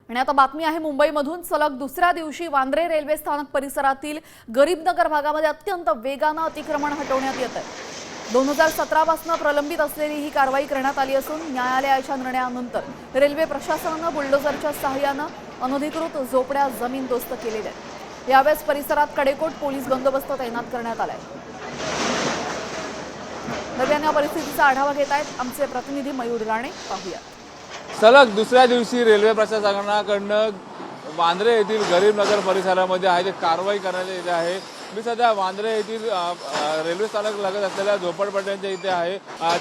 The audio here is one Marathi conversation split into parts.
आणि आता बातमी आहे मुंबईमधून। सलग दुसऱ्या दिवशी वांद्रे रेल्वे स्थानक परिसरातील गरीबनगर भागामध्ये अत्यंत वेगाने अतिक्रमण हटवण्यात येत आहे। 2017 पासून प्रलंबित असलेली ही कारवाई करण्यात आली असून न्यायालयाच्या निर्णयानंतर रेल्वे प्रशासनाने बुलडोझरच्या सहाय्याने अनधिकृत झोपड्या जमीनदोस्त केलेल्या आहेत। यावेळेस परिसरात कडेकोट पोलीस बंदोबस्त तैनात करण्यात आलाय। नव्याने परिस्थितीचा आढावा घेत आहेत आमचे प्रतिनिधी मयूर राणे। पाहूया। सलग दुसऱ्या दिवशी रेल्वे प्रशासनाकडनं वांद्रे येथील गरीबनगर परिसरामध्ये आहे ते कारवाई करण्यात येत आहे। मी सध्या वांद्रे येथील रेल्वे स्थानक लगत असलेल्या झोपडपट्ट्यांच्या इथे आहे।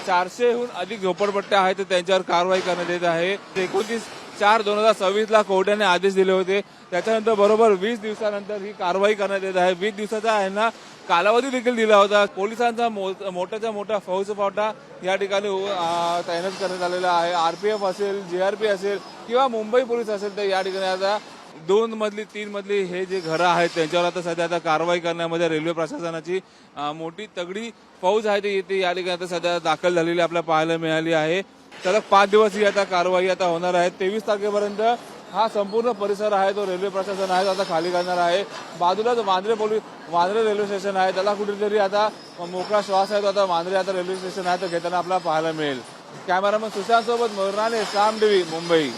400हून अधिक झोपडपट्ट्या आहेत त्यांच्यावर कारवाई करण्यात येत आहे। 29/4/2026 ला कोर्टाने आदेश दिले होते। त्याच्यानंतर बरोबर 20 दिवसानंतर ही कारवाई करण्यात येत आहे। 20 दिवसाचा आहे ना कालावधी देखील दिला होता। पोलिसांचा मोठ्याचा मोठा फौजफाटा या ठिकाणी तैनात करण्यात आलेला आहे। आरपीएफ असेल, जीआरपी असेल किंवा मुंबई पोलीस असेल तर या ठिकाणी आता 2 मजली 3 मजली हे जे घरं आहेत त्यांच्यावर आता सध्या आता कारवाई करण्यामध्ये रेल्वे प्रशासनाची मोठी तगडी फौज आहे ती इथे या ठिकाणी आता सध्या दाखल झालेली आपल्याला पाहायला मिळाली आहे। सलग 5 दिवस ही आता कारवाई आता होणार आहे। 23 तारखेपर्यंत हा संपूर्ण परिसर आहे तो रेल्वे प्रशासन आहे आता खाली करणार आहे। बाजूलाच वांद्रे रेल्वे स्टेशन आहे, त्याला कुठेतरी आता मोकळा श्वास आहे तो आता वांद्रे आता रेल्वे स्टेशन आहे तो घेताना आपल्याला पाहायला मिळेल। कॅमेरामन सुशांत सोबत मयूर राणे, साम टीव्ही, मुंबई।